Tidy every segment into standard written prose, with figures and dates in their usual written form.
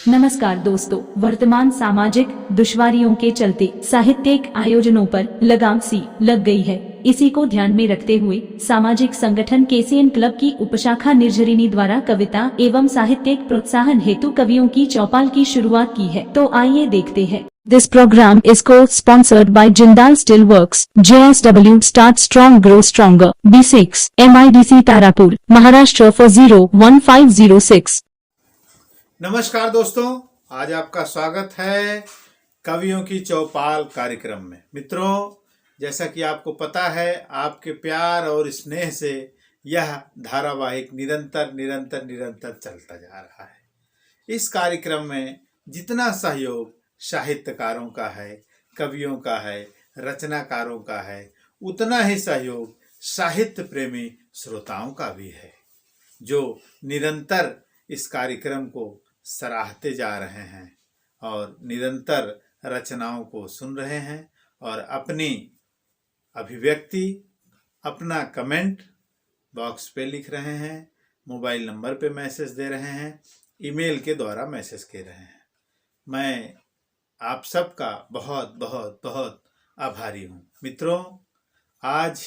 नमस्कार दोस्तों, वर्तमान सामाजिक दुश्वारियों के चलते साहित्यिक आयोजनों पर लगाम सी लग गई है। इसी को ध्यान में रखते हुए सामाजिक संगठन केसीएन क्लब की उपशाखा निर्झरिणी द्वारा कविता एवं साहित्यिक प्रोत्साहन हेतु कवियों की चौपाल की शुरुआत की है। तो आइए देखते हैं। This program is co-sponsored by Jindal Steelworks, JSW Start Strong Grow Stronger, B6, MIDC Tarapur, Maharashtra for 01506। नमस्कार दोस्तों, आज आपका स्वागत है कवियों की चौपाल कार्यक्रम में। मित्रों, जैसा कि आपको पता है, आपके प्यार और स्नेह से यह धारावाहिक निरंतर चलता जा रहा है। इस कार्यक्रम में जितना सहयोग साहित्यकारों का है, कवियों का है, रचनाकारों का है, उतना ही सहयोग साहित्य प्रेमी श्रोताओं का भी है, जो निरंतर इस कार्यक्रम को सराहते जा रहे हैं और निरंतर रचनाओं को सुन रहे हैं और अपनी अभिव्यक्ति, अपना कमेंट बॉक्स पे लिख रहे हैं, मोबाइल नंबर पे मैसेज दे रहे हैं, ईमेल के द्वारा मैसेज कर रहे हैं। मैं आप सबका बहुत बहुत बहुत आभारी हूँ। मित्रों, आज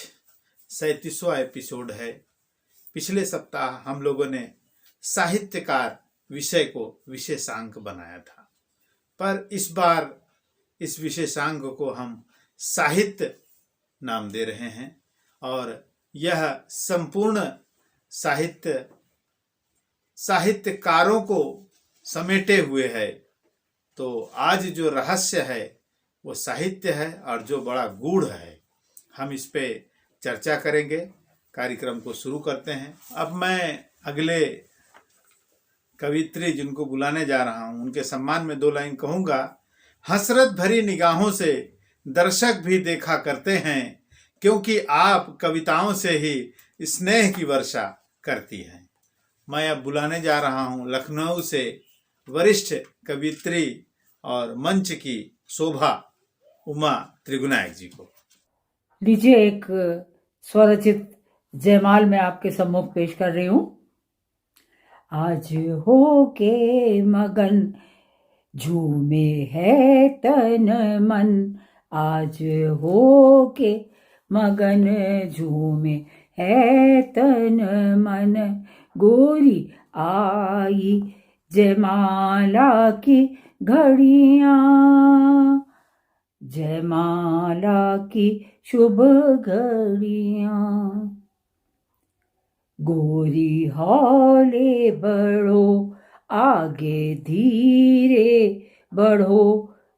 37वां एपिसोड है। पिछले सप्ताह हम लोगों ने साहित्यकार विषय को विशेषांक बनाया था, पर इस बार इस विशेषांक को हम साहित्य नाम दे रहे हैं और यह संपूर्ण साहित्यकारों को समेटे हुए है। तो आज जो रहस्य है वो साहित्य है और जो बड़ा गूढ़ है, हम इस पे चर्चा करेंगे। कार्यक्रम को शुरू करते हैं। अब मैं अगले कवित्री जिनको बुलाने जा रहा हूं, उनके सम्मान में 2 लाइन कहूंगा। हसरत भरी निगाहों से दर्शक भी देखा करते हैं, क्योंकि आप कविताओं से ही स्नेह की वर्षा करती हैं। मैं अब बुलाने जा रहा हूं लखनऊ से वरिष्ठ कवित्री और मंच की शोभा उमा त्रिगुनायक जी को। लीजिए, एक स्वरचित जयमाल मैं आपके सम्मुख पेश कर रही हूं। आज हो के मगन झूमे है तन मन, आज हो के मगन झूमे है तन मन, गोरी आई जयमाला की घड़ियां, जयमाला की शुभ घड़ियां। गोरी हौले बढ़ो, आगे धीरे बढ़ो,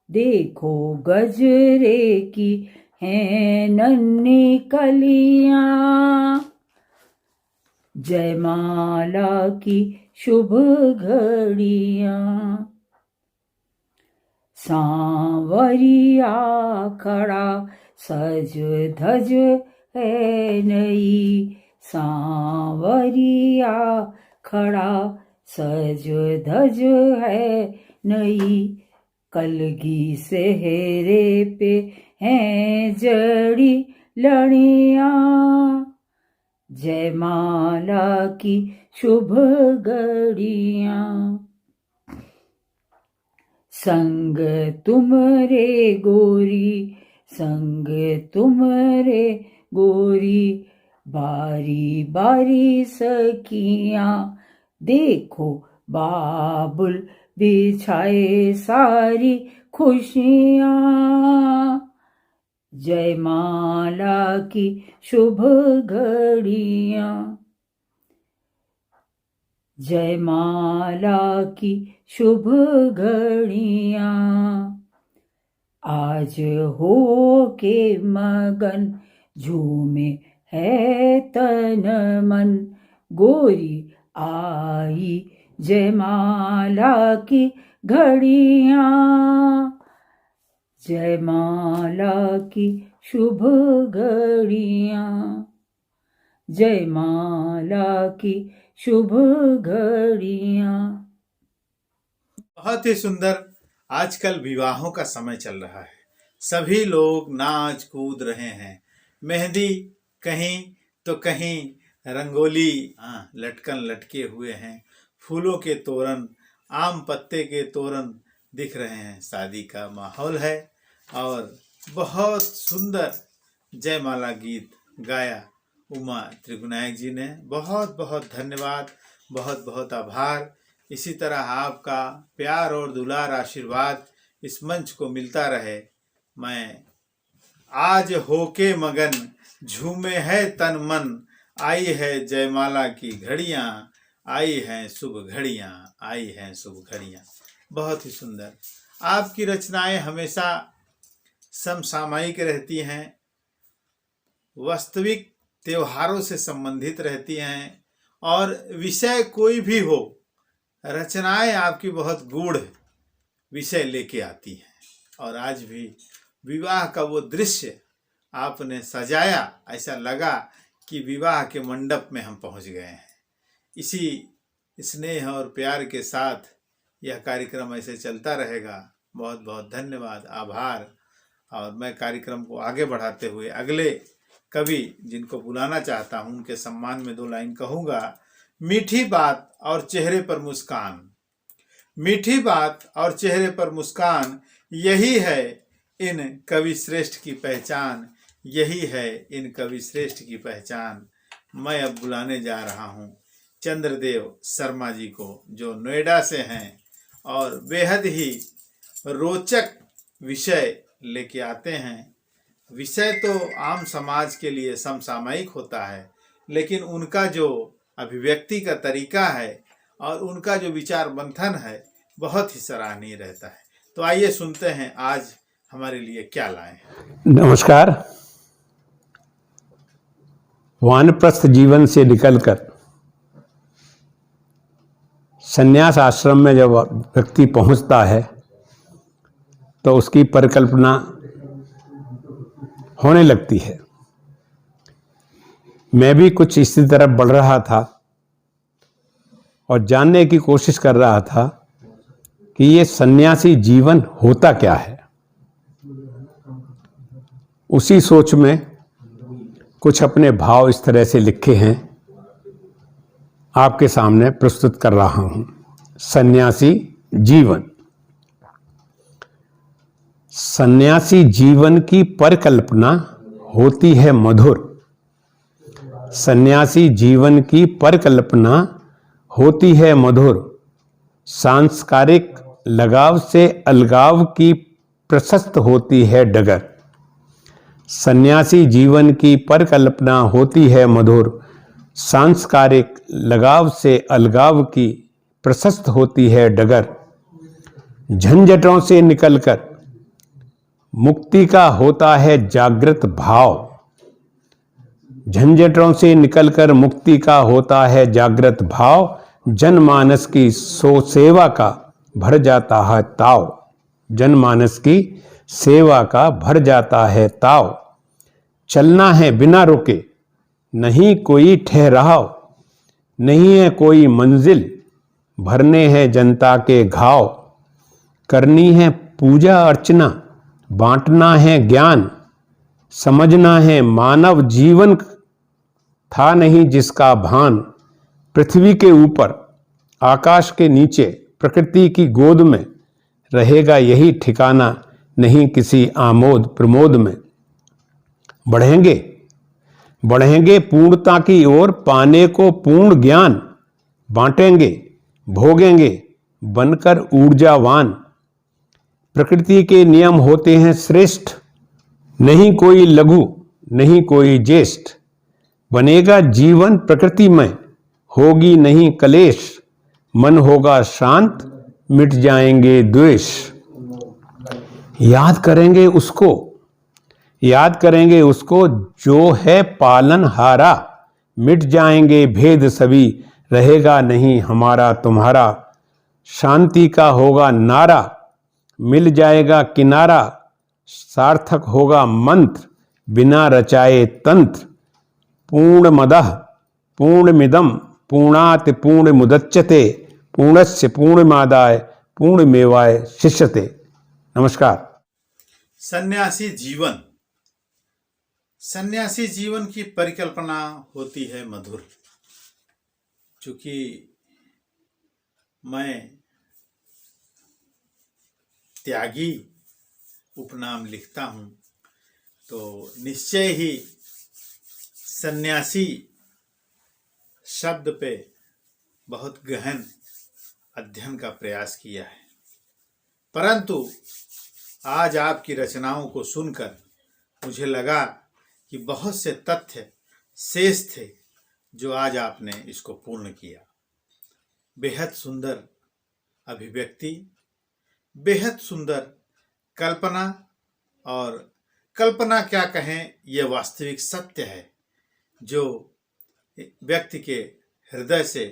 देखो गजरे की हैं नन्ही कलियां, जयमाला की शुभ घड़ियां। सांवरिया खड़ा सज धज है नई, सांवरिया खड़ा सज धज है नई, कलगी सेहरे पे हैं जड़ी लड़ियां, जयमाला की शुभ घड़ियां। संग तुमरे गोरी, संग तुमरे गोरी, बारी बारी सखियां, देखो बाबुल बिछाए सारी खुशियां, जयमाला की शुभ घड़ियां, जयमाला की शुभ घड़ियां। आज हो के मगन झूमे है तन मन, गोरी आई जयमाला की घड़ियां, जयमाला की शुभ घड़ियां, जयमाला की शुभ घड़ियां। बहुत ही सुंदर। आजकल विवाहों का समय चल रहा है, सभी लोग नाच कूद रहे हैं, मेहंदी कहीं तो कहीं रंगोली लटकन लटके हुए हैं, फूलों के तोरण, आम पत्ते के तोरण दिख रहे हैं। शादी का माहौल है और बहुत सुंदर जयमाला गीत गाया उमा त्रिगुनायक जी ने। बहुत बहुत धन्यवाद, बहुत बहुत आभार। इसी तरह आपका प्यार और दुलार आशीर्वाद इस मंच को मिलता रहे। मैं आज होके मगन, झूमे है तन मन, आई है जयमाला की घड़ियाँ, आई हैं शुभ घड़ियाँ, आई हैं शुभ घड़ियाँ। बहुत ही सुंदर। आपकी रचनाएं हमेशा समसामयिक रहती हैं, वास्तविक त्योहारों से संबंधित रहती हैं और विषय कोई भी हो, रचनाएं आपकी बहुत गूढ़ विषय लेके आती हैं। और आज भी विवाह का वो दृश्य आपने सजाया, ऐसा लगा कि विवाह के मंडप में हम पहुंच गए हैं। इसी स्नेह और प्यार के साथ यह कार्यक्रम ऐसे चलता रहेगा। बहुत बहुत धन्यवाद, आभार। और मैं कार्यक्रम को आगे बढ़ाते हुए अगले कवि जिनको बुलाना चाहता हूं, उनके सम्मान में 2 लाइन कहूँगा। मीठी बात और चेहरे पर मुस्कान, मीठी बात और चेहरे पर मुस्कान, यही है इन कवि श्रेष्ठ की पहचान, यही है इन कवि श्रेष्ठ की पहचान। मैं अब बुलाने जा रहा हूँ चंद्रदेव शर्मा जी को, जो नोएडा से हैं और बेहद ही रोचक विषय लेके आते हैं। विषय तो आम समाज के लिए समसामयिक होता है, लेकिन उनका जो अभिव्यक्ति का तरीका है और उनका जो विचार मंथन है बहुत ही सराहनीय रहता है। तो आइए सुनते हैं आज हमारे लिए क्या लाए हैं। नमस्कार। वानप्रस्थ जीवन से निकलकर संन्यास आश्रम में जब व्यक्ति पहुंचता है तो उसकी परिकल्पना होने लगती है। मैं भी कुछ इसी तरफ बढ़ रहा था और जानने की कोशिश कर रहा था कि ये सन्यासी जीवन होता क्या है। उसी सोच में कुछ अपने भाव इस तरह से लिखे हैं, आपके सामने प्रस्तुत कर रहा हूं। सन्यासी जीवन। सन्यासी जीवन की परिकल्पना होती है मधुर। सन्यासी जीवन की परिकल्पना होती है मधुर। सांस्कारिक लगाव से अलगाव की प्रशस्त होती है डगर। सन्यासी जीवन की परिकल्पना होती है मधुर। सांस्कारिक लगाव से अलगाव की प्रशस्त होती है डगर। झंझटों से निकलकर मुक्ति का होता है जागृत भाव। झंझटों से निकलकर मुक्ति का होता है जागृत भाव। जनमानस की सेवा का भर जाता है ताव। जनमानस की सेवा का भर जाता है ताव। चलना है बिना रुके, नहीं कोई ठहराव, नहीं है कोई मंजिल, भरने हैं जनता के घाव। करनी है पूजा अर्चना, बांटना है ज्ञान, समझना है मानव जीवन था नहीं जिसका भान। पृथ्वी के ऊपर, आकाश के नीचे, प्रकृति की गोद में रहेगा यही ठिकाना, नहीं किसी आमोद प्रमोद में। बढ़ेंगे बढ़ेंगे पूर्णता की ओर, पाने को पूर्ण ज्ञान। बांटेंगे भोगेंगे बनकर ऊर्जावान। प्रकृति के नियम होते हैं श्रेष्ठ, नहीं कोई लघु, नहीं कोई ज्येष्ठ। बनेगा जीवन प्रकृति में, होगी नहीं कलेश। मन होगा शांत, मिट जाएंगे द्वेष। याद करेंगे उसको, याद करेंगे उसको जो है पालनहारा। मिट जाएंगे भेद सभी, रहेगा नहीं हमारा तुम्हारा। शांति का होगा नारा, मिल जाएगा किनारा। सार्थक होगा मंत्र, बिना रचाए तंत्र। पूर्णमदः पूर्णमिदं पूर्णात् पूर्णमुदच्यते। पूर्णस्य पूर्णमादाय पूर्णमेवाय शिष्यते। नमस्कार। सन्यासी जीवन। सन्यासी जीवन की परिकल्पना होती है मधुर। चूंकि मैं त्यागी उपनाम लिखता हूँ तो निश्चय ही सन्यासी शब्द पे बहुत गहन अध्ययन का प्रयास किया है, परंतु आज आपकी रचनाओं को सुनकर मुझे लगा कि बहुत से तथ्य शेष थे जो आज आपने इसको पूर्ण किया। बेहद सुंदर अभिव्यक्ति, बेहद सुंदर कल्पना, और कल्पना क्या कहें, यह वास्तविक सत्य है जो व्यक्ति के हृदय से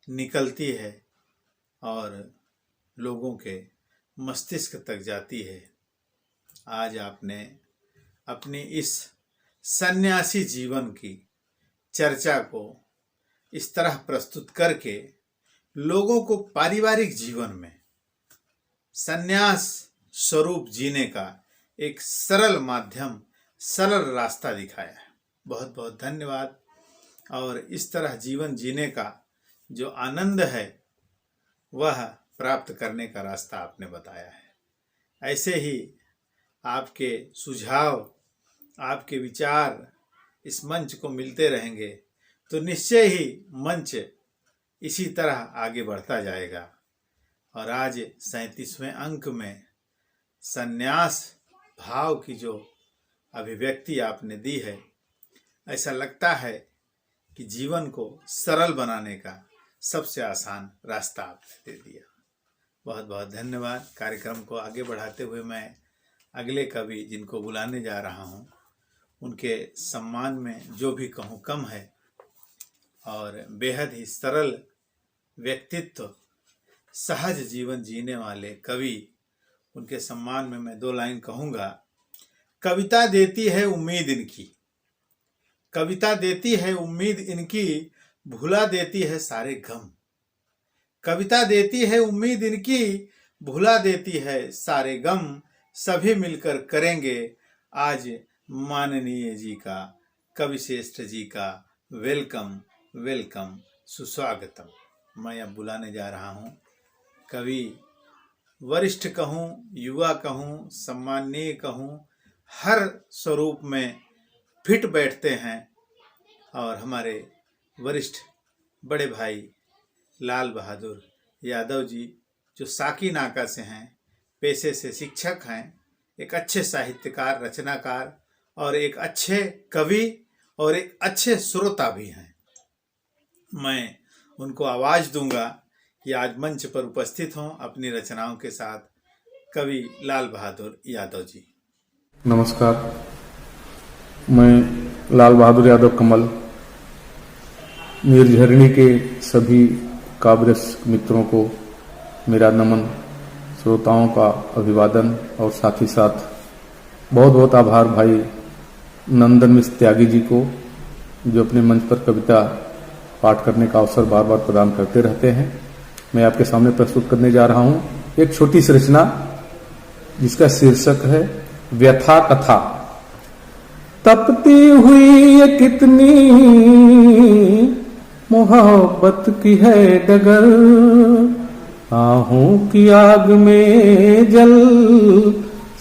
निकलती है और लोगों के मस्तिष्क तक जाती है। आज आपने अपनी इस सन्यासी जीवन की चर्चा को इस तरह प्रस्तुत करके लोगों को पारिवारिक जीवन में सन्यास स्वरूप जीने का एक सरल माध्यम, सरल रास्ता दिखाया है। बहुत बहुत धन्यवाद। और इस तरह जीवन जीने का जो आनंद है वह प्राप्त करने का रास्ता आपने बताया है। ऐसे ही आपके सुझाव, आपके विचार इस मंच को मिलते रहेंगे तो निश्चय ही मंच इसी तरह आगे बढ़ता जाएगा। और आज 37वें अंक में सन्यास भाव की जो अभिव्यक्ति आपने दी है, ऐसा लगता है कि जीवन को सरल बनाने का सबसे आसान रास्ता आपने दे दिया। बहुत बहुत धन्यवाद। कार्यक्रम को आगे बढ़ाते हुए मैं अगले कवि जिनको बुलाने जा रहा हूँ उनके सम्मान में जो भी कहूँ कम है, और बेहद ही सरल व्यक्तित्व, सहज जीवन जीने वाले कवि, उनके सम्मान में मैं 2 लाइन कहूँगा। कविता देती है उम्मीद इनकी, कविता देती है उम्मीद इनकी, भुला देती है सारे गम। कविता देती है उम्मीद इनकी, भुला देती है सारे गम। सभी मिलकर करेंगे आज माननीय जी का, कवि श्रेष्ठ जी का वेलकम वेलकम, सुस्वागतम। मैं अब बुलाने जा रहा हूँ कवि, वरिष्ठ कहूँ, युवा कहूँ, सम्माननीय कहूँ, हर स्वरूप में फिट बैठते हैं। और हमारे वरिष्ठ बड़े भाई लाल बहादुर यादव जी, जो साकी नाका से हैं, पेशे से शिक्षक हैं, एक अच्छे साहित्यकार, रचनाकार और एक अच्छे कवि और एक अच्छे श्रोता भी हैं। मैं उनको आवाज़ दूंगा कि आज मंच पर उपस्थित हों अपनी रचनाओं के साथ। कवि लाल बहादुर यादव जी। नमस्कार, मैं लाल बहादुर यादव कमल निर्झरणी के सभी काव्यरसिक मित्रों को मेरा नमन, श्रोताओं का अभिवादन और साथ ही साथ बहुत बहुत आभार भाई नंदन मिश्र त्यागी जी को, जो अपने मंच पर कविता पाठ करने का अवसर बार बार प्रदान करते रहते हैं। मैं आपके सामने प्रस्तुत करने जा रहा हूं एक छोटी सी रचना जिसका शीर्षक है व्यथा कथा। तपती हुई ये कितनी मोहब्बत की है डगर, आहों की आग में जल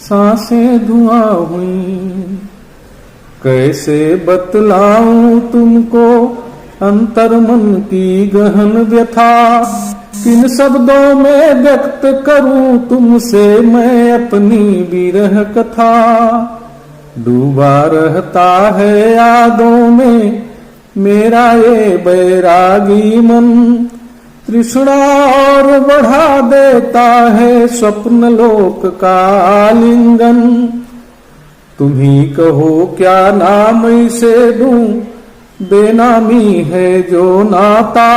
सांसें धुआं हुई। कैसे बतलाऊं तुमको अंतर मन की गहन व्यथा, किन शब्दों में व्यक्त करूं तुमसे मैं अपनी विरह कथा। डूबा रहता है यादों में मेरा ये बैरागी मन, तृष्णा और बढ़ा देता है स्वप्न लोक का आलिंगन। तुम्ही कहो क्या नाम इसे दूं, बेनामी है जो नाता।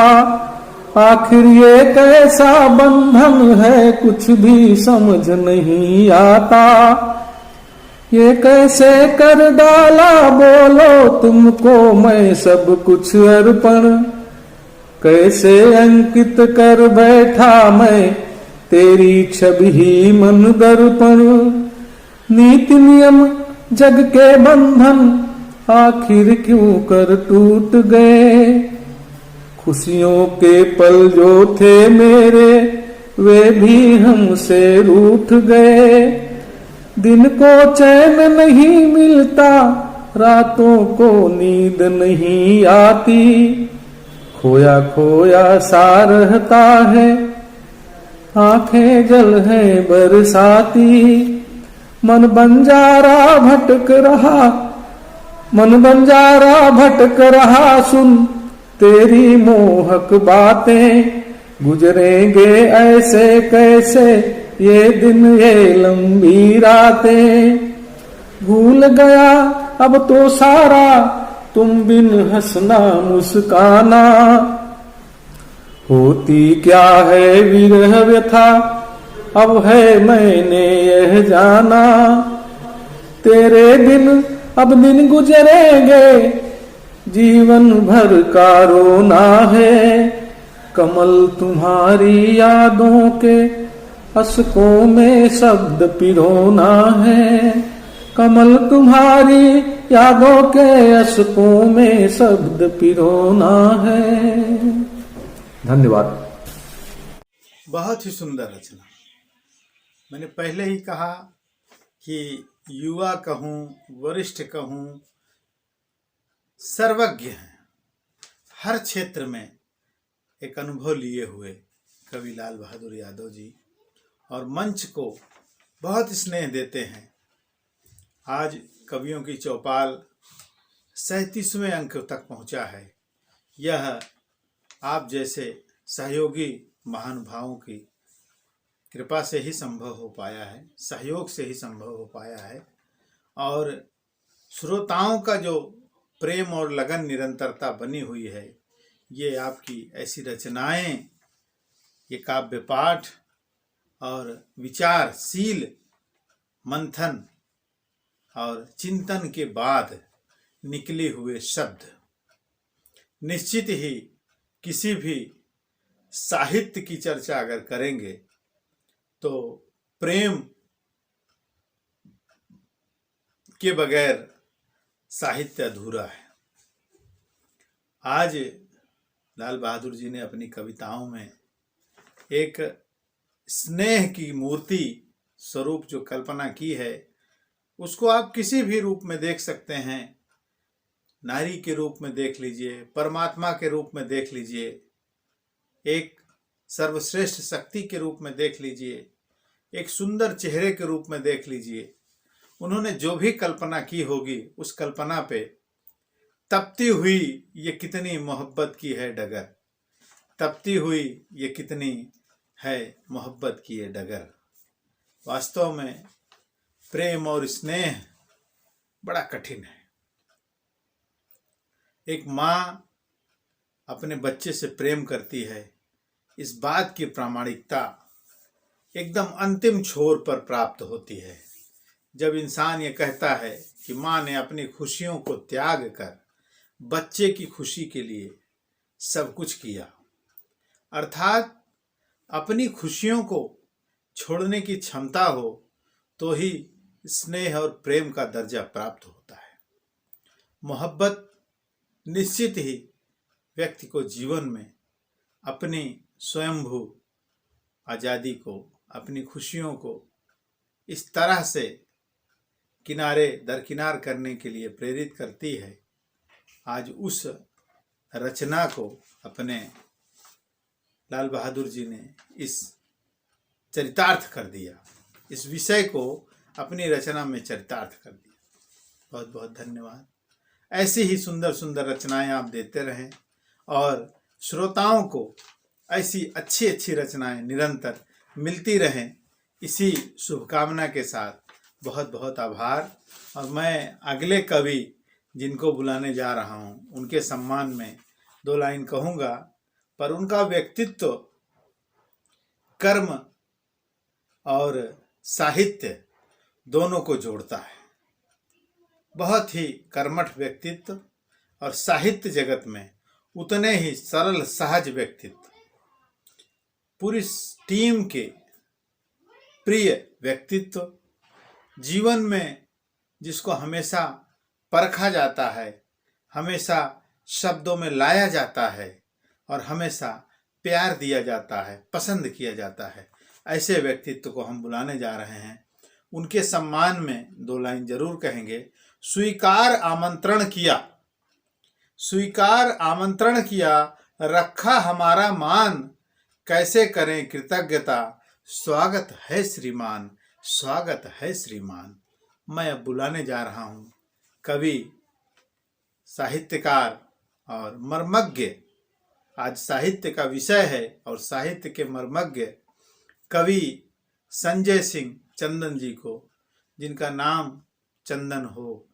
आखिर ये कैसा बंधन है कुछ भी समझ नहीं आता। ये कैसे कर डाला बोलो तुमको मैं सब कुछ अर्पण, कैसे अंकित कर बैठा मैं तेरी छवि ही मन दर्पण। नीति नियम जग के बंधन आखिर क्यों कर टूट गए। खुशियों के पल जो थे मेरे वे भी हमसे रूठ गए। दिन को चैन नहीं मिलता, रातों को नींद नहीं आती। खोया खोया सा रहता है, आंखें जल है बरसाती। मन बंजारा भटक रहा, मन बंजारा भटक रहा, सुन तेरी मोहक बातें। गुजरेंगे ऐसे कैसे ये दिन ये लंबी रातें। भूल गया अब तो सारा, तुम बिन हंसना मुस्काना। होती क्या है विरह व्यथा, अब है मैंने यह जाना। तेरे दिन अब दिन गुजरेंगे, जीवन भर का रोना है। कमल तुम्हारी यादों के अशकों में शब्द पिरोना है। कमल तुम्हारी यादों के अशकों में शब्द पिरोना है। धन्यवाद। बहुत ही सुंदर रचना। मैंने पहले ही कहा कि युवा कहूँ, वरिष्ठ कहूँ, सर्वज्ञ हैं। हर क्षेत्र में एक अनुभव लिए हुए कवि लाल बहादुर यादव जी, और मंच को बहुत स्नेह देते हैं। आज कवियों की चौपाल 37वें अंक तक पहुंचा है। यह आप जैसे सहयोगी महानुभावों की कृपा से ही संभव हो पाया है, सहयोग से ही संभव हो पाया है। और श्रोताओं का जो प्रेम और लगन निरंतरता बनी हुई है, ये आपकी ऐसी रचनाएं, ये काव्य पाठ और विचारशील मंथन और चिंतन के बाद निकले हुए शब्द निश्चित ही किसी भी साहित्य की चर्चा अगर करेंगे तो प्रेम के बगैर साहित्य अधूरा है। आज लाल बहादुर जी ने अपनी कविताओं में एक स्नेह की मूर्ति स्वरूप जो कल्पना की है, उसको आप किसी भी रूप में देख सकते हैं। नारी के रूप में देख लीजिए, परमात्मा के रूप में देख लीजिए, एक सर्वश्रेष्ठ शक्ति के रूप में देख लीजिए, एक सुंदर चेहरे के रूप में देख लीजिए। उन्होंने जो भी कल्पना की होगी, उस कल्पना पे तपती हुई ये कितनी मोहब्बत की है डगर, तपती हुई ये कितनी है मोहब्बत की ये डगर। वास्तव में प्रेम और स्नेह बड़ा कठिन है। एक माँ अपने बच्चे से प्रेम करती है, इस बात की प्रामाणिकता एकदम अंतिम छोर पर प्राप्त होती है जब इंसान ये कहता है कि माँ ने अपनी खुशियों को त्याग कर बच्चे की खुशी के लिए सब कुछ किया। अर्थात अपनी खुशियों को छोड़ने की क्षमता हो तो ही स्नेह और प्रेम का दर्जा प्राप्त होता है। मोहब्बत निश्चित ही व्यक्ति को जीवन में अपनी स्वयंभू आज़ादी को, अपनी खुशियों को इस तरह से किनारे दरकिनार करने के लिए प्रेरित करती है। आज उस रचना को अपने लाल बहादुर जी ने इस चरितार्थ कर दिया, इस विषय को अपनी रचना में चरितार्थ कर दिया। बहुत बहुत धन्यवाद। ऐसी ही सुंदर सुंदर रचनाएं आप देते रहें और श्रोताओं को ऐसी अच्छी अच्छी रचनाएं निरंतर मिलती रहें, इसी शुभकामना के साथ बहुत बहुत आभार। और मैं अगले कवि जिनको बुलाने जा रहा हूं, उनके सम्मान में 2 लाइन कहूँगा, पर उनका व्यक्तित्व कर्म और साहित्य दोनों को जोड़ता है। बहुत ही कर्मठ व्यक्तित्व और साहित्य जगत में उतने ही सरल सहज व्यक्तित्व, पूरी टीम के प्रिय व्यक्तित्व, जीवन में जिसको हमेशा परखा जाता है, हमेशा शब्दों में लाया जाता है और हमेशा प्यार दिया जाता है, पसंद किया जाता है। ऐसे व्यक्तित्व को हम बुलाने जा रहे हैं। उनके सम्मान में 2 लाइन जरूर कहेंगे। स्वीकार आमंत्रण किया, स्वीकार आमंत्रण किया, रखा हमारा मान, कैसे करें कृतज्ञता, स्वागत है श्रीमान, स्वागत है श्रीमान। मैं अब बुलाने जा रहा हूँ कवि, साहित्यकार और मर्मज्ञ। आज साहित्य का विषय है और साहित्य के मर्मज्ञ कवि संजय सिंह चंदन जी को, जिनका नाम चंदन हो,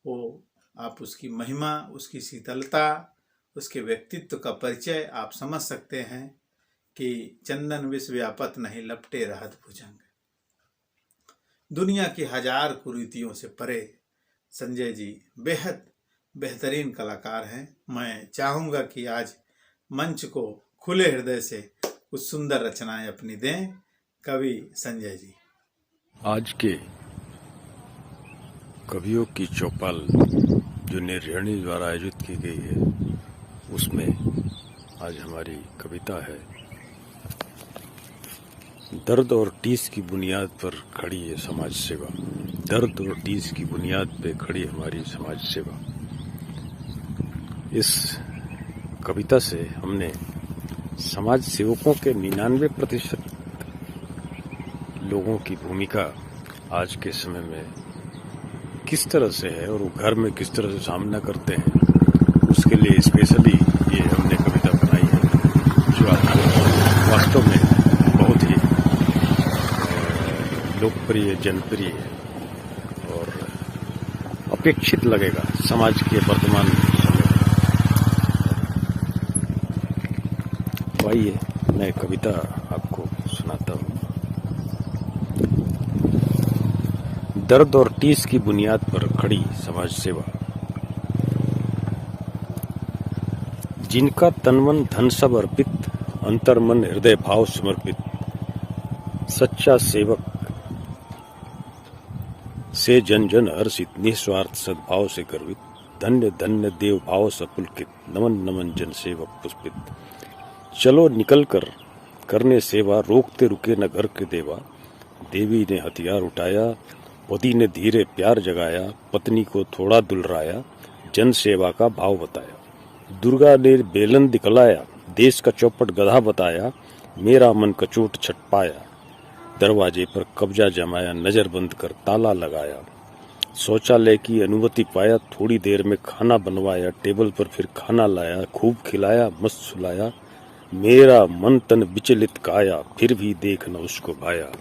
वो आप उसकी महिमा, उसकी शीतलता, उसके व्यक्तित्व का परिचय आप समझ सकते हैं कि चंदन विष व्यापत नहीं लपटे रहत भुजंग। दुनिया की 1000 कुरीतियों से परे संजय जी बेहद बेहतरीन कलाकार हैं। मैं चाहूँगा कि आज मंच को खुले हृदय से कुछ सुंदर रचनाएं अपनी दें कवि संजय जी। आज के कवियों की चौपाल जो निर्हणी द्वारा आयोजित की गई है, उसमें आज हमारी कविता है दर्द और टीस की बुनियाद पर खड़ी है समाज सेवा। दर्द और टीस की बुनियाद पर खड़ी हमारी समाज सेवा। इस कविता से हमने समाज सेवकों के 99% लोगों की भूमिका आज के समय में किस तरह से है और वो घर में किस तरह से सामना करते हैं, उसके लिए स्पेशली ये हमने कविता बनाई है, जो वास्तव में बहुत ही लोकप्रिय, जनप्रिय और अपेक्षित लगेगा समाज के वर्तमान समय। तो आइए मैं कविता आपको सुनाता हूँ। दर्द और टीस की बुनियाद पर खड़ी समाज सेवा। जिनका तन मन धन सब अर्पित, अंतर मन हृदय भाव समर्पित, सच्चा सेवक से जन जन हर्षित, निस्वार्थ सद्भाव से गर्वित, धन्य धन्य देव भाव सपुलकित, नमन नमन जन सेवक पुष्पित। चलो निकल कर करने सेवा, रोकते रुके न घर के देवा। देवी ने हथियार उठाया, पति ने धीरे प्यार जगाया, पत्नी को थोड़ा दुलराया, जन सेवा का भाव बताया। दुर्गा ने बेलन दिखलाया, देश का चौपट गधा बताया, मेरा मन कचोट छट पाया। दरवाजे पर कब्जा जमाया, नजर बंद कर ताला लगाया। शौचालय की अनुमति पाया, थोड़ी देर में खाना बनवाया, टेबल पर फिर खाना लाया, खूब खिलाया, मस्त सुलाया। मेरा मन तन विचलित काया, फिर भी देख न उसको भाया।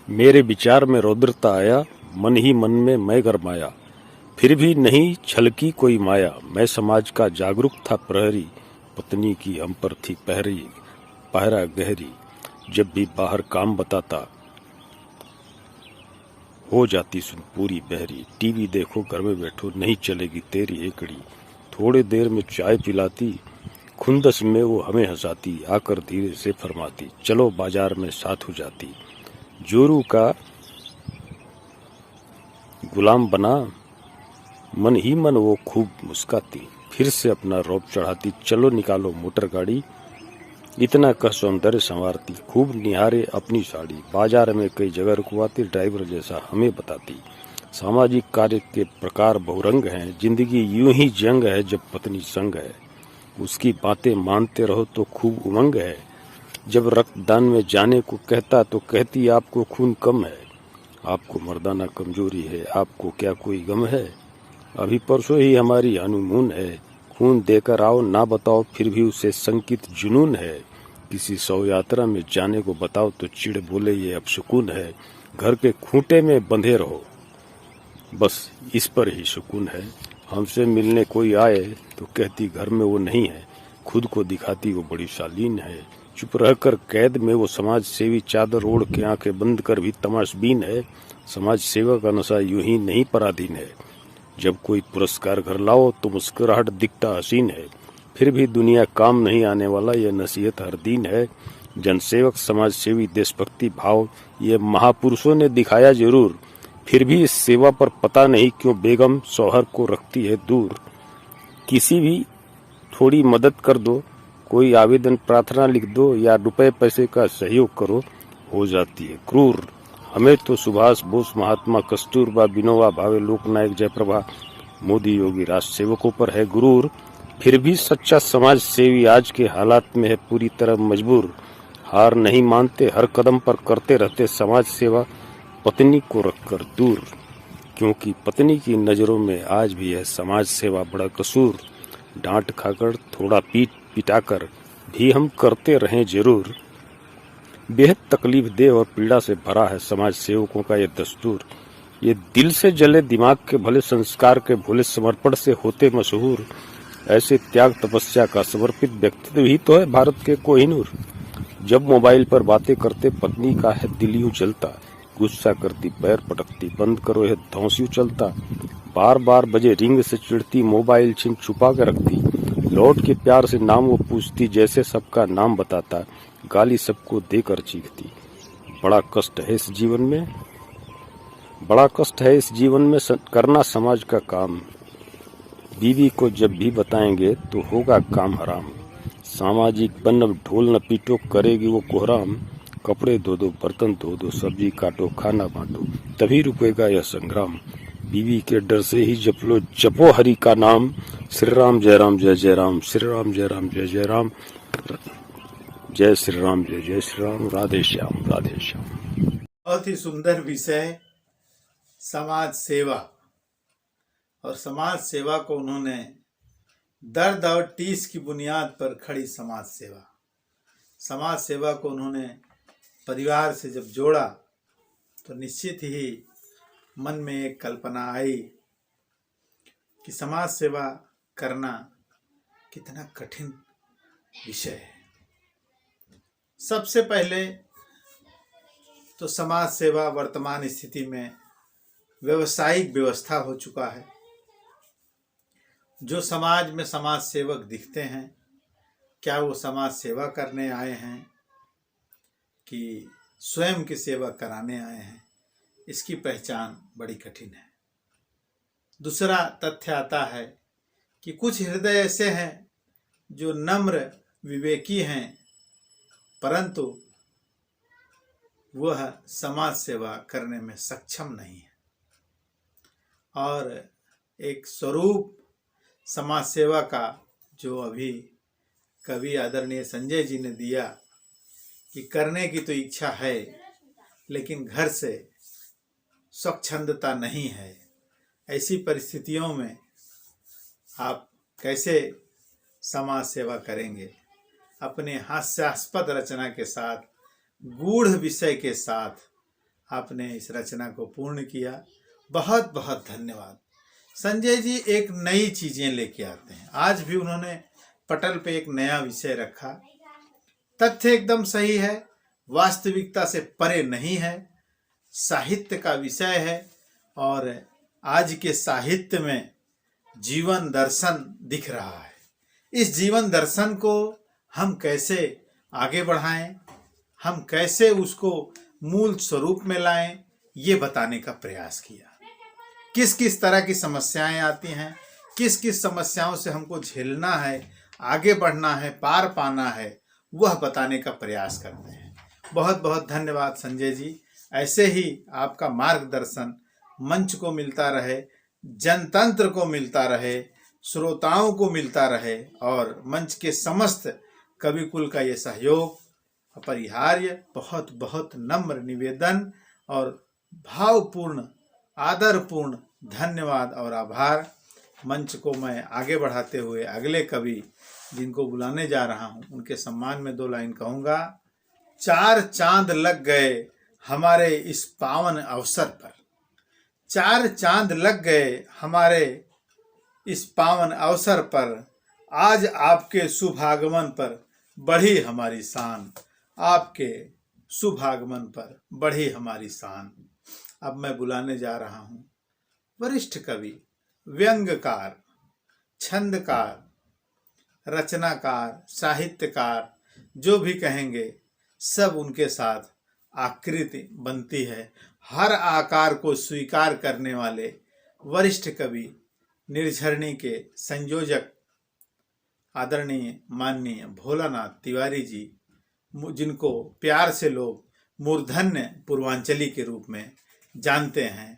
मेरे विचार में रौद्रता आया, मन ही मन में मैं गरमाया, फिर भी नहीं छलकी कोई माया। मैं समाज का जागरूक था प्रहरी, पत्नी की हम पर थी पहरा गहरी। जब भी बाहर काम बताता, हो जाती सुन पूरी बहरी। टीवी देखो घर में बैठो, नहीं चलेगी तेरी एकड़ी। थोड़ी देर में चाय पिलाती, खुंदस में वो हमें हंसाती, आकर धीरे से फरमाती, चलो बाजार में साथ हो जाती। जोरू का गुलाम बना, मन ही मन वो खूब मुस्काती, फिर से अपना रौब चढ़ाती, चलो निकालो मोटर गाड़ी। इतना कह सौंदर्य संवारती, खूब निहारे अपनी साड़ी। बाजार में कई जगह रुकवाती, ड्राइवर जैसा हमें बताती। सामाजिक कार्य के प्रकार बहुरंग हैं, जिंदगी यूं ही जंग है जब पत्नी संग है। उसकी बातें मानते रहो तो खूब उमंग है, जब रक्तदान में जाने को कहता तो कहती आपको खून कम है। आपको मर्दाना कमजोरी है, आपको क्या कोई गम है। अभी परसों ही हमारी हनीमून है, खून देकर आओ ना बताओ फिर भी उसे संकित जुनून है। किसी शव यात्रा में जाने को बताओ तो चिड़ बोले ये अब सुकून है। घर के खूंटे में बंधे रहो, बस इस पर ही सुकून है। हमसे मिलने कोई आए तो कहती घर में वो नहीं है, खुद को दिखाती वो बड़ी शालीन है। चुप रहकर कैद में वो समाज सेवी, चादर ओढ़ के आंखें बंद कर भी तमाशबीन है। समाज सेवा का नशा यूं ही नहीं पराधीन है, जब कोई पुरस्कार घर लाओ तो मुस्कुराहट दिखता हसीन है। फिर भी दुनिया काम नहीं आने वाला, यह नसीहत हर दिन है। जनसेवक, समाज सेवी, देशभक्ति भाव ये महापुरुषों ने दिखाया जरूर, फिर भी इस सेवा पर पता नहीं क्यों बेगम शौहर को रखती है दूर। किसी भी थोड़ी मदद कर दो, कोई आवेदन प्रार्थना लिख दो या रुपए पैसे का सहयोग करो, हो जाती है क्रूर। हमें तो सुभाष बोस, महात्मा कस्तूरबा, विनोबा भावे, लोकनायक जयप्रभा, मोदी, योगी राष्ट्र सेवकों पर है गुरूर। फिर भी सच्चा समाज सेवी आज के हालात में है पूरी तरह मजबूर। हार नहीं मानते, हर कदम पर करते रहते समाज सेवा, पत्नी को रखकर दूर। क्योंकि पत्नी की नजरों में आज भी है समाज सेवा बड़ा कसूर। डांट खाकर, थोड़ा पीट पिटाकर भी हम करते रहें जरूर। बेहद तकलीफ दे और पीड़ा से भरा है समाज सेवकों का ये दस्तूर। ये दिल से जले दिमाग के भले, संस्कार के भोले, समर्पण से होते मशहूर। ऐसे त्याग तपस्या का समर्पित व्यक्तित्व ही तो है भारत के कोहिनूर। जब मोबाइल पर बातें करते पत्नी का है दिल यूं जलता, गुस्सा करती पैर पटकती, बंद करो यह धौंस यूं चलता। बार बार बजे रिंग से चिढ़ती, मोबाइल छिन छुपा के रखती। लौट के प्यार से नाम वो पूछती, जैसे सबका नाम बताता, गाली सबको देकर चीखती। बड़ा कष्ट है इस जीवन में, बड़ा कष्ट है इस जीवन में करना समाज का काम। बीवी को जब भी बताएंगे तो होगा काम हराम। सामाजिक बन ढोल न पीटो, करेगी वो कोहराम। कपड़े धो दो, बर्तन धो दो, सब्जी काटो, खाना बांटो, तभी रुकेगा यह संग्राम। बीवी के डर से ही जपो हरि का नाम। श्री राम जय राम जय जय राम, श्री राम जय राम जय जय राम, जय श्री राम जय जय श्री राम, राधे श्याम राधे श्याम। बहुत ही सुंदर विषय समाज सेवा, और समाज सेवा को उन्होंने दर्द और टीस की बुनियाद पर खड़ी समाज सेवा को उन्होंने परिवार से जब जोड़ा तो निश्चित ही मन में एक कल्पना आई कि समाज सेवा करना कितना कठिन विषय है। सबसे पहले तो समाज सेवा वर्तमान स्थिति में व्यवसायिक व्यवस्था हो चुका है। जो समाज में समाज सेवक दिखते हैं, क्या वो समाज सेवा करने आए हैं कि स्वयं की सेवा कराने आए हैं, इसकी पहचान बड़ी कठिन है। दूसरा तथ्य आता है कि कुछ हृदय ऐसे हैं जो नम्र विवेकी हैं, परंतु वह समाज सेवा करने में सक्षम नहीं है। और एक स्वरूप समाज सेवा का जो अभी कवि आदरणीय संजय जी ने दिया कि करने की तो इच्छा है लेकिन घर से स्वच्छंदता नहीं है, ऐसी परिस्थितियों में आप कैसे समाज सेवा करेंगे। अपने हास्यास्पद रचना के साथ, गूढ़ विषय के साथ आपने इस रचना को पूर्ण किया। बहुत बहुत धन्यवाद। संजय जी एक नई चीजें लेके आते हैं। आज भी उन्होंने पटल पे एक नया विषय रखा। तथ्य एकदम सही है, वास्तविकता से परे नहीं है, साहित्य का विषय है और आज के साहित्य में जीवन दर्शन दिख रहा है। इस जीवन दर्शन को हम कैसे आगे बढ़ाएं, हम कैसे उसको मूल स्वरूप में लाएं, ये बताने का प्रयास किया। किस किस तरह की समस्याएं आती हैं, किस किस समस्याओं से हमको झेलना है, आगे बढ़ना है, पार पाना है, वह बताने का प्रयास करते हैं। बहुत बहुत धन्यवाद संजय जी। ऐसे ही आपका मार्गदर्शन मंच को मिलता रहे, जनतंत्र को मिलता रहे, श्रोताओं को मिलता रहे और मंच के समस्त कविकुल का ये सहयोग अपरिहार्य। बहुत बहुत नम्र निवेदन और भावपूर्ण आदरपूर्ण धन्यवाद और आभार। मंच को मैं आगे बढ़ाते हुए अगले कवि जिनको बुलाने जा रहा हूं उनके सम्मान में 2 लाइन कहूँगा। 4 चांद लग गए हमारे इस पावन अवसर पर, 4 चांद लग गए हमारे इस पावन अवसर पर, आज आपके शुभागमन पर बढ़ी हमारी शान, आपके शुभागमन पर बढ़ी हमारी शान। अब मैं बुलाने जा रहा हूँ वरिष्ठ कवि, व्यंग्यकार, छंदकार, रचनाकार, साहित्यकार, जो भी कहेंगे सब उनके साथ आकृति बनती है। हर आकार को स्वीकार करने वाले वरिष्ठ कवि निर्झरणी के संयोजक आदरणीय माननीय भोलानाथ तिवारी जी, जिनको प्यार से लोग मूर्धन्य पूर्वांचली के रूप में जानते हैं,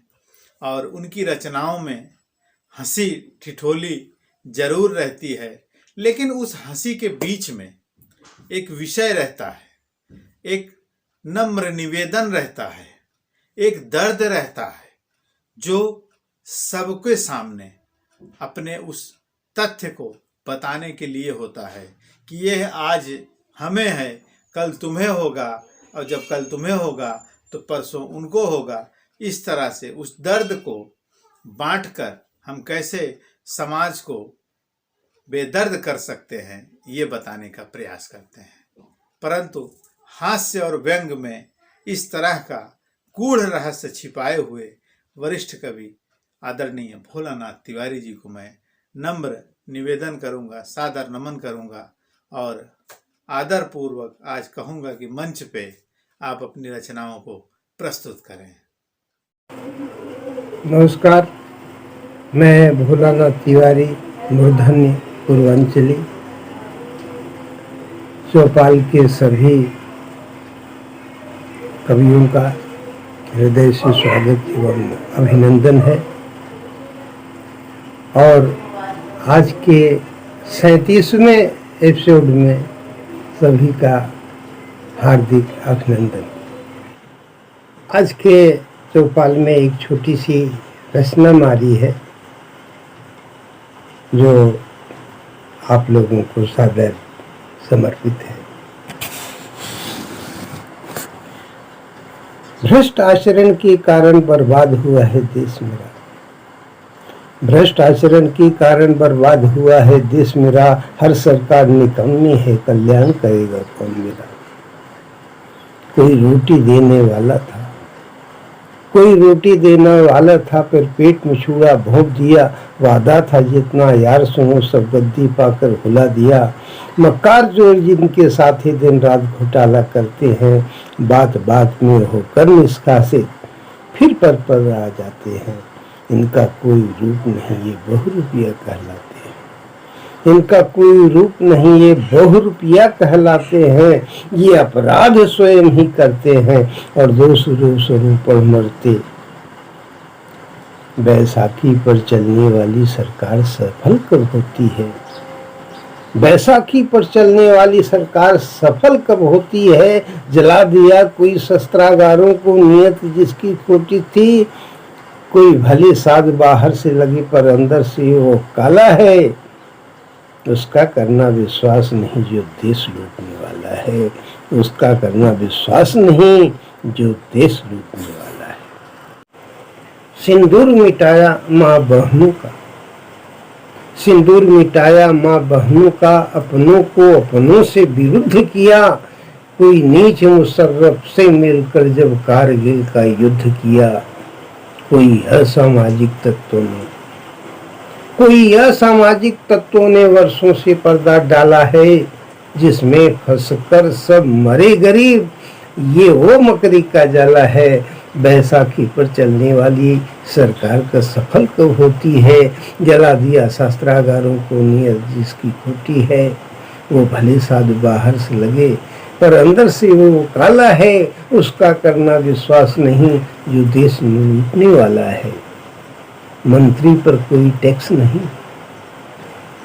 और उनकी रचनाओं में हंसी ठिठोली जरूर रहती है, लेकिन उस हंसी के बीच में एक विषय रहता है, एक नम्र निवेदन रहता है, एक दर्द रहता है, जो सबके सामने अपने उस तथ्य को बताने के लिए होता है कि यह आज हमें है, कल तुम्हें होगा, और जब कल तुम्हें होगा तो परसों उनको होगा। इस तरह से उस दर्द को बांटकर हम कैसे समाज को बेदर्द कर सकते हैं, ये बताने का प्रयास करते हैं। परंतु हास्य और व्यंग में इस तरह का गूढ़ रहस्य छिपाए हुए वरिष्ठ कवि आदरणीय भोलानाथ तिवारी जी को मैं नम्र निवेदन करूंगा, सादर नमन करूंगा, और आदर पूर्वक आज कहूंगा कि मंच पे आप अपनी रचनाओं को प्रस्तुत करें। नमस्कार, मैं भोलानाथ तिवारी, मूर्धन्य पूर्वांचली, चौपाल के सभी कवियों का हृदय से स्वागत एवं अभिनंदन है। और आज के 37वें एपिसोड में सभी का हार्दिक अभिनंदन। आज के चौपाल में एक छोटी सी रचना मारी है जो आप लोगों को सादर समर्पित है। भ्रष्ट आचरण के कारण बर्बाद हुआ है देश मेरा, भ्रष्ट आचरण के कारण बर्बाद हुआ है देश मेरा, हर सरकार निकम्मी है, कल्याण करेगा कौन मेरा। कोई रोटी देने वाला था, कोई रोटी देने वाला था, फिर पेट में छुआ भोंक दिया, वादा था जितना यार सुनो सब गद्दी पाकर भुला दिया। मक्कार जो जिनके साथ ही दिन रात घोटाला करते हैं, बात बात में होकर निष्कासित फिर पर आ जाते हैं। इनका कोई रूप नहीं, ये बहुरूपिया कहलाते हैं। इनका कोई रूप नहीं, ये बहुरूपिया कहलाते हैं। ये अपराध स्वयं ही करते हैं और दोषों पर मरते। बैसाखी पर चलने वाली सरकार सफल कब होती है? बैसाखी पर चलने वाली सरकार सफल कब होती है? जला दिया कोई शस्त्रागारों को, नियत जिसकी खोटी थी। कोई भले साध बाहर से लगी पर अंदर से वो काला है। उसका करना विश्वास नहीं जो देश लूटने वाला है, उसका करना विश्वास नहीं जो देश लूटने वाला है। सिंदूर मिटाया माँ बहनों का, सिंदूर मिटाया माँ बहनों का, अपनों को अपनों से विरुद्ध किया। कोई नीच मुशर्रफ से मिलकर जब कारगिल का युद्ध किया। कोई असामाजिक तत्वों ने वर्षों से पर्दा डाला है, जिसमें फंसकर सब मरे गरीब। ये वो मकरी का जाला है। बैसाखी पर चलने वाली सरकार का सफल कब होती है? जला दिया शस्त्रागारों को, नियत जिसकी खोटी है। वो भले साधु बाहर से लगे पर अंदर से वो काला है। उसका करना विश्वास नहीं जो देश लूटने वाला है। मंत्री पर कोई टैक्स नहीं,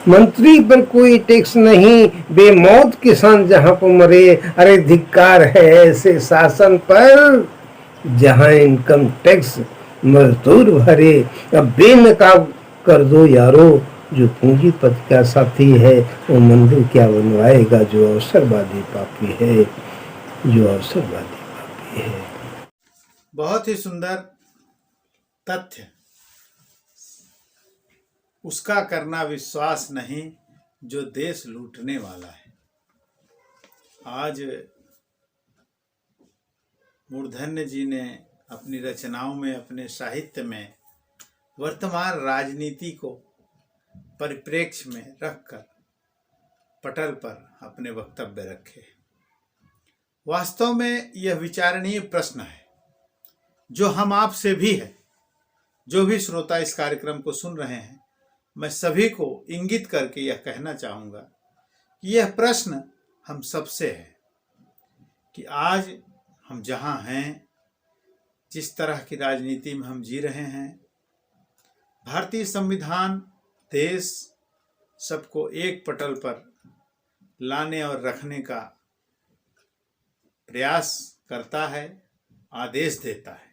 मंत्री पर कोई टैक्स नहीं। बेमौत किसान जहां पर मरे। अरे धिक्कार है ऐसे शासन पर जहां इनकम टैक्स मजदूर भरे। अब बेनकाब कर दो यारो, जो पूंजीपति का साथी है वो मंदिर क्या बनवाएगा जो अवसरवादी पापी है, जो अवसरवादी पापी है। बहुत ही सुंदर तथ्य। उसका करना विश्वास नहीं जो देश लूटने वाला है। आज मूर्धन्य जी ने अपनी रचनाओं में, अपने साहित्य में वर्तमान राजनीति को परिप्रेक्ष्य में रखकर पटल पर अपने वक्तव्य रखे। वास्तव में यह विचारणीय प्रश्न है जो हम आपसे भी है, जो भी श्रोता इस कार्यक्रम को सुन रहे हैं, मैं सभी को इंगित करके यह कहना चाहूँगा कि यह प्रश्न हम सबसे है कि आज हम जहाँ हैं, जिस तरह की राजनीति में हम जी रहे हैं, भारतीय संविधान देश सबको एक पटल पर लाने और रखने का प्रयास करता है, आदेश देता है।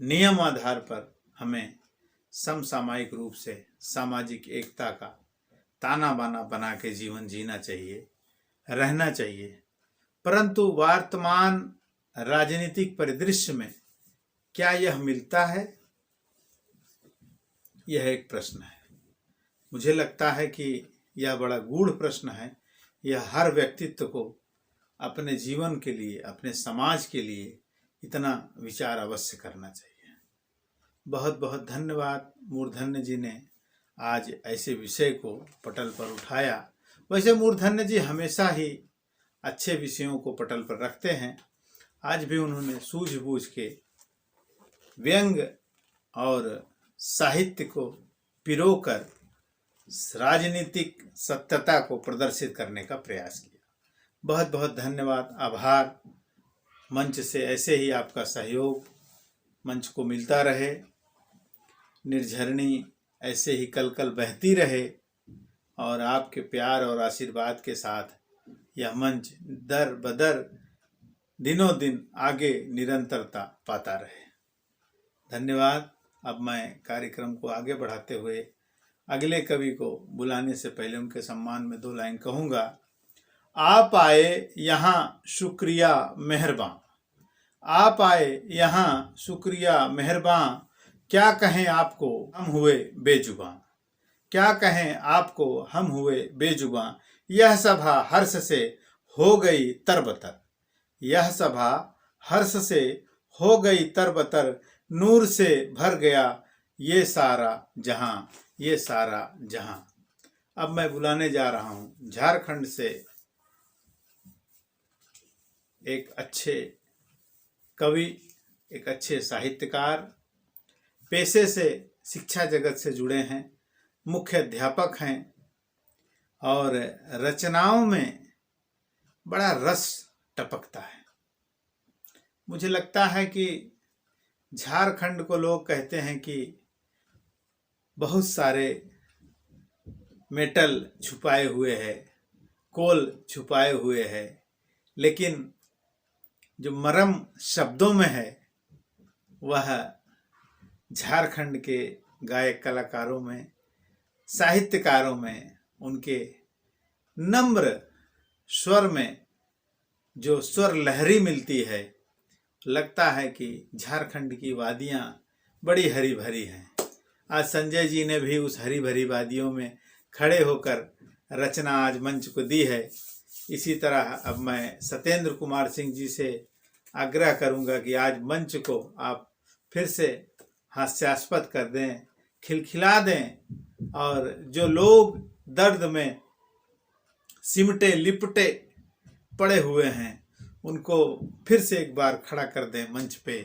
नियम आधार पर हमें समसामयिक रूप से सामाजिक एकता का ताना बाना बना के जीवन जीना चाहिए, रहना चाहिए। परंतु वर्तमान राजनीतिक परिदृश्य में क्या यह मिलता है, यह एक प्रश्न है। मुझे लगता है कि यह बड़ा गूढ़ प्रश्न है। यह हर व्यक्तित्व को अपने जीवन के लिए, अपने समाज के लिए इतना विचार अवश्य करना चाहिए। बहुत बहुत धन्यवाद मूर्धन्य जी ने आज ऐसे विषय को पटल पर उठाया। वैसे मूर्धन्य जी हमेशा ही अच्छे विषयों को पटल पर रखते हैं। आज भी उन्होंने सूझबूझ के व्यंग और साहित्य को पिरोकर राजनीतिक सत्यता को प्रदर्शित करने का प्रयास किया। बहुत बहुत धन्यवाद, आभार। मंच से ऐसे ही आपका सहयोग मंच को मिलता रहे, निर्झरणी ऐसे ही कल कल बहती रहे और आपके प्यार और आशीर्वाद के साथ यह मंच दर बदर दिनों दिन आगे निरंतरता पाता रहे। धन्यवाद। अब मैं कार्यक्रम को आगे बढ़ाते हुए अगले कवि को बुलाने से पहले उनके सम्मान में 2 लाइन कहूँगा। आप आए यहाँ शुक्रिया मेहरबान, आप आए यहाँ शुक्रिया मेहरबान, क्या कहें आपको हम हुए बेजुबान, क्या कहें आपको हम हुए बेजुबान। यह सभा हर्ष से हो गई तरबतर, यह सभा हर्ष से हो गई तरबतर, नूर से भर गया ये सारा जहां, ये सारा जहां। अब मैं बुलाने जा रहा हूं झारखंड से एक अच्छे कवि, एक अच्छे साहित्यकार, पेशे से शिक्षा जगत से जुड़े हैं, मुख्य अध्यापक हैं और रचनाओं में बड़ा रस टपकता है। मुझे लगता है कि झारखंड को लोग कहते हैं कि बहुत सारे मेटल छुपाए हुए है, कोल छुपाए हुए है, लेकिन जो मरम शब्दों में है वह झारखंड के गायक कलाकारों में, साहित्यकारों में, उनके नम्र स्वर में जो स्वर लहरी मिलती है, लगता है कि झारखंड की वादियां बड़ी हरी भरी हैं। आज संजय जी ने भी उस हरी भरी वादियों में खड़े होकर रचना आज मंच को दी है। इसी तरह अब मैं सत्येंद्र कुमार सिंह जी से आग्रह करूंगा कि आज मंच को आप फिर से हास्यास्पद कर दें, खिलखिला दें और जो लोग दर्द में सिमटे लिपटे पड़े हुए हैं उनको फिर से एक बार खड़ा कर दें मंच पे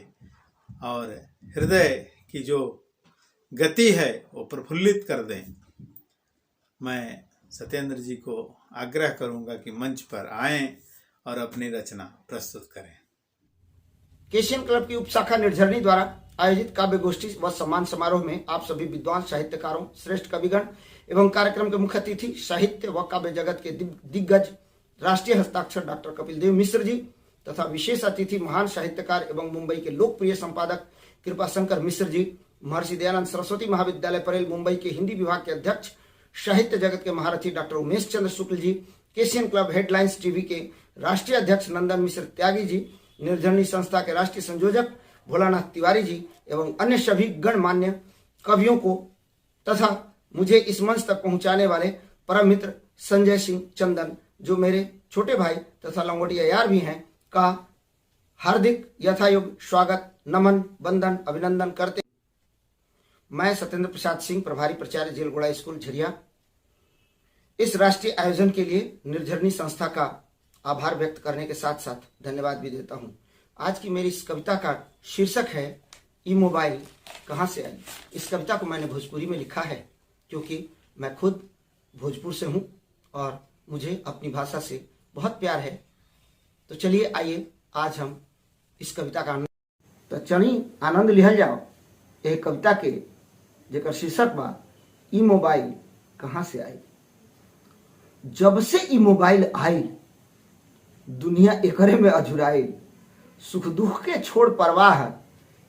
और हृदय की जो गति है वो प्रफुल्लित कर दें। मैं सत्येंद्र जी को आग्रह करूंगा कि मंच पर आएं और अपनी रचना प्रस्तुत करें। केसीएन क्लब की उपशाखा निर्झरणी द्वारा आयोजित काव्य गोष्ठी व सम्मान समारोह में आप सभी विद्वान साहित्यकारों, श्रेष्ठ कविगण एवं कार्यक्रम के मुख्य अतिथि, साहित्य व काव्य जगत के दिग्गज, राष्ट्रीय हस्ताक्षर डॉक्टर कपिल देव मिश्र जी तथा विशेष अतिथि महान साहित्यकार एवं मुंबई के लोकप्रिय संपादक कृपाशंकर मिश्र जी, महर्षि दयानंद सरस्वती महाविद्यालय परेल मुंबई के हिंदी विभाग के अध्यक्ष, साहित्य जगत के महारथी doctor Umesh Chandra Shukla ji, KCN club headlines TV के राष्ट्रीय अध्यक्ष नंदन मिश्र त्यागी जी, निर्झरणी संस्था के राष्ट्रीय संयोजक भोलानाथ तिवारी जी एवं अन्य सभी गणमान्य कवियों को तथा मुझे इस मंच तक पहुंचाने वाले परम मित्र संजय सिंह चंदन, जो मेरे छोटे भाई तथा लंगोटिया यार भी हैं, का हार्दिक यथायोग्य स्वागत, नमन, वंदन, अभिनंदन करते मैं सत्येंद्र प्रसाद सिंह, प्रभारी प्राचार्य जेलगोड़ा स्कूल झरिया, इस राष्ट्रीय आयोजन के लिए निर्झरणी संस्था का आभार व्यक्त करने के साथ साथ धन्यवाद भी देता हूं। आज की मेरी इस कविता का शीर्षक है ई मोबाइल कहाँ से आई। इस कविता को मैंने भोजपुरी में लिखा है क्योंकि मैं खुद भोजपुर से हूँ और मुझे अपनी भाषा से बहुत प्यार है। तो चलिए आइए आज हम इस कविता का आनंद लिहल जाओ एक कविता के जेकर शीर्षक बा ई मोबाइल कहाँ से आई। जब से ई मोबाइल आई दुनिया एकरे में अझुराई, सुख दुख के छोड़ परवाह,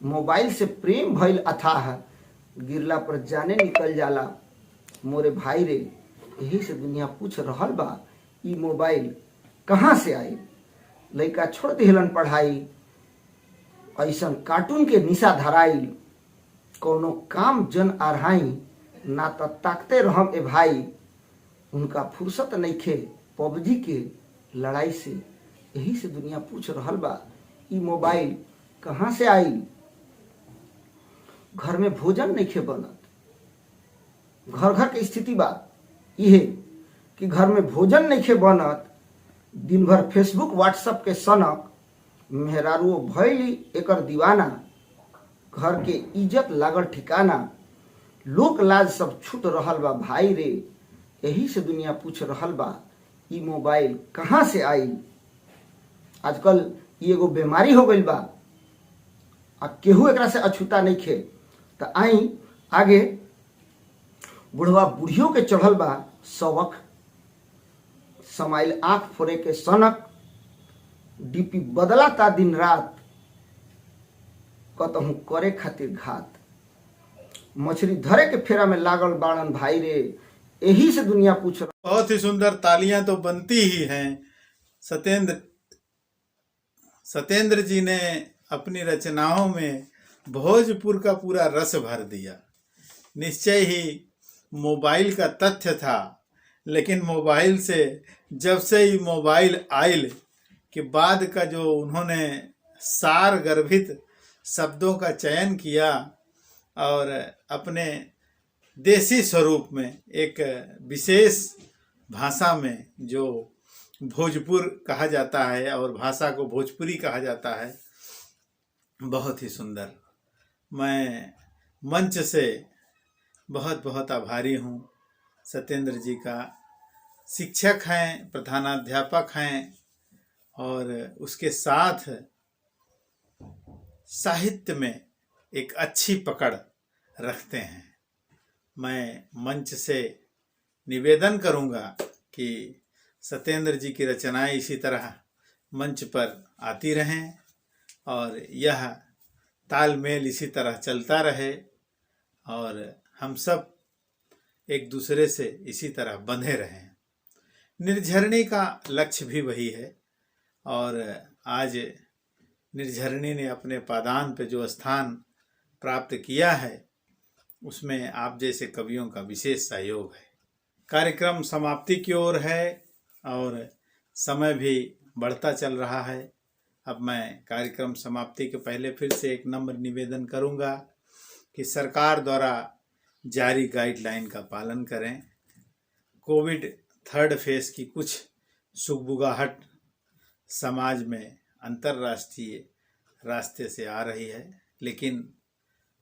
मोबाइल से प्रेम भइल अथाह, गिरला पर जाने निकल जाला मोरे भाई रे, यही से दुनिया पूछ रहल बा ई मोबाइल कहाँ से आई। लइका छोड़ दिहलन पढ़ाई, ऐसन कार्टून के निशा धराई, कोनो काम जन आरहाई, ना त ताकते रहम ए भाई, उनका फुर्सत नइखे पबजी के लड़ाई से, यही से दुनिया पूछ रहल बा ई मोबाइल कहाँ से आई। घर में भोजन नइखे बनत, घर घर के स्थिति बा इहे कि घर में भोजन नइखे बनत, दिन भर फेसबुक व्हाट्सएप के सनक, मेहरारुओ भइली एकर दीवाना, घर के इज्जत लागल ठिकाना, लोक लाज सब छूट रहल बा भाई रे, यही से दुनिया पूछ रहल बा ई मोबाइल कहाँ से आई। आजकल ये एगो बीमारी हो गई बा, आ केहू एकरा से अछूता नहीं खे। तो आई आगे बुढ़वा बुढ़ियों के चढ़ल बा सबक, समाइल आंख फोड़े के सनक, डीपी बदलाता दिन रात, कतहूँ करे खातिर घात, मछली धरे के फेरा में लागल बाड़न भाई रे, यही से दुनिया पूछ रहा। बहुत ही सुंदर, तालियां तो बनती ही हैं। सत्येंद्र जी ने अपनी रचनाओं में भोजपुर का पूरा रस भर दिया। निश्चय ही मोबाइल का तथ्य था, लेकिन मोबाइल से जब से ही मोबाइल आयल के बाद का जो उन्होंने सार गर्भित शब्दों का चयन किया और अपने देसी स्वरूप में एक विशेष भाषा में जो भोजपुर कहा जाता है और भाषा को भोजपुरी कहा जाता है, बहुत ही सुंदर। मैं मंच से बहुत बहुत आभारी हूँ। सत्येंद्र जी का शिक्षक हैं, प्रधानाध्यापक हैं और उसके साथ साहित्य में एक अच्छी पकड़ रखते हैं। मैं मंच से निवेदन करूंगा कि सत्येंद्र जी की रचनाएं इसी तरह मंच पर आती रहें और यह तालमेल इसी तरह चलता रहे और हम सब एक दूसरे से इसी तरह बंधे रहें। निर्झरणी का लक्ष्य भी वही है और आज निर्झरणी ने अपने पादान पे जो स्थान प्राप्त किया है उसमें आप जैसे कवियों का विशेष सहयोग है। कार्यक्रम समाप्ति की ओर है और समय भी बढ़ता चल रहा है। अब मैं कार्यक्रम समाप्ति के पहले फिर से एक नम्र निवेदन करूंगा कि सरकार द्वारा जारी गाइडलाइन का पालन करें। कोविड थर्ड फेज की कुछ सुगबुगाहट समाज में अंतर्राष्ट्रीय रास्ते से आ रही है, लेकिन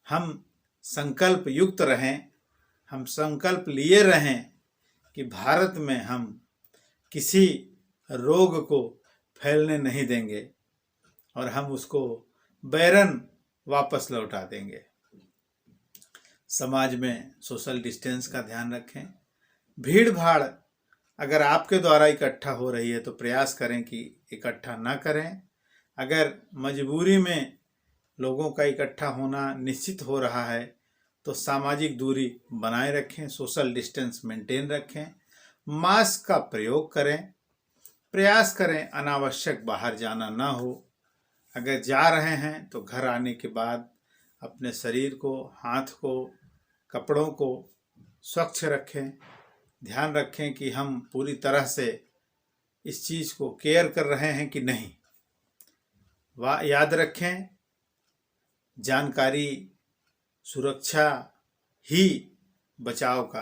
हम संकल्प युक्त रहें, हम संकल्प लिए रहें कि भारत में हम किसी रोग को फैलने नहीं देंगे और हम उसको बैरन वापस लौटा देंगे। समाज में सोशल डिस्टेंस का ध्यान रखें। भीड़ भाड़ अगर आपके द्वारा इकट्ठा हो रही है तो प्रयास करें कि इकट्ठा ना करें। अगर मजबूरी में लोगों का इकट्ठा होना निश्चित हो रहा है तो सामाजिक दूरी बनाए रखें, सोशल डिस्टेंस मेंटेन रखें, मास्क का प्रयोग करें, प्रयास करें अनावश्यक बाहर जाना ना हो। अगर जा रहे हैं तो घर आने के बाद अपने शरीर को, हाथ को, कपड़ों को स्वच्छ रखें। ध्यान रखें कि हम पूरी तरह से इस चीज़ को केयर कर रहे हैं कि नहीं। याद रखें, जानकारी, सुरक्षा ही बचाव का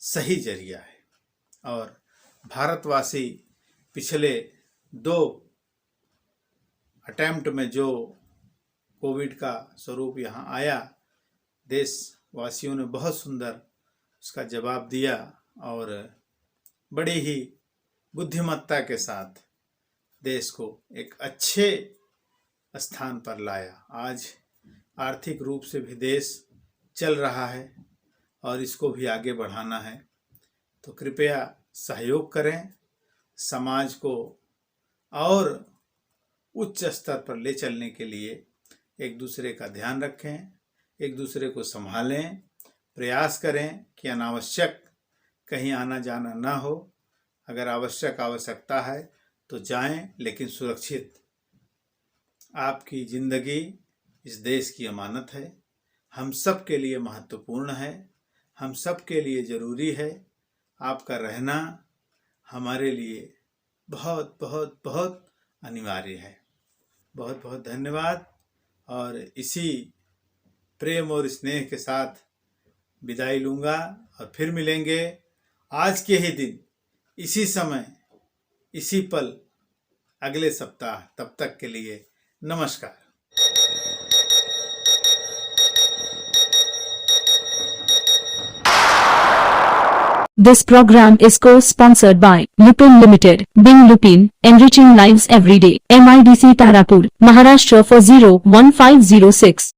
सही जरिया है और भारतवासी पिछले 2 अटेम्प्ट में जो कोविड का स्वरूप यहाँ आया, देशवासियों ने बहुत सुंदर उसका जवाब दिया और बड़ी ही बुद्धिमत्ता के साथ देश को एक अच्छे स्थान पर लाया। आज आर्थिक रूप से भी देश चल रहा है और इसको भी आगे बढ़ाना है। तो कृपया सहयोग करें, समाज को और उच्च स्तर पर ले चलने के लिए एक दूसरे का ध्यान रखें, एक दूसरे को संभालें, प्रयास करें कि अनावश्यक कहीं आना जाना ना हो। अगर आवश्यकता है तो जाएं, लेकिन सुरक्षित। आपकी ज़िंदगी इस देश की अमानत है, हम सब के लिए महत्वपूर्ण है, हम सब के लिए ज़रूरी है। आपका रहना हमारे लिए बहुत बहुत बहुत अनिवार्य है। बहुत बहुत धन्यवाद और इसी प्रेम और स्नेह के साथ विदाई लूँगा और फिर मिलेंगे आज के ही दिन, इसी समय, इसी पल, अगले सप्ताह। तब तक के लिए नमस्कार। This program is co-sponsored by Lupin Limited, Bing Lupin, enriching lives every day. MIDC Tarapur, Maharashtra 4015006.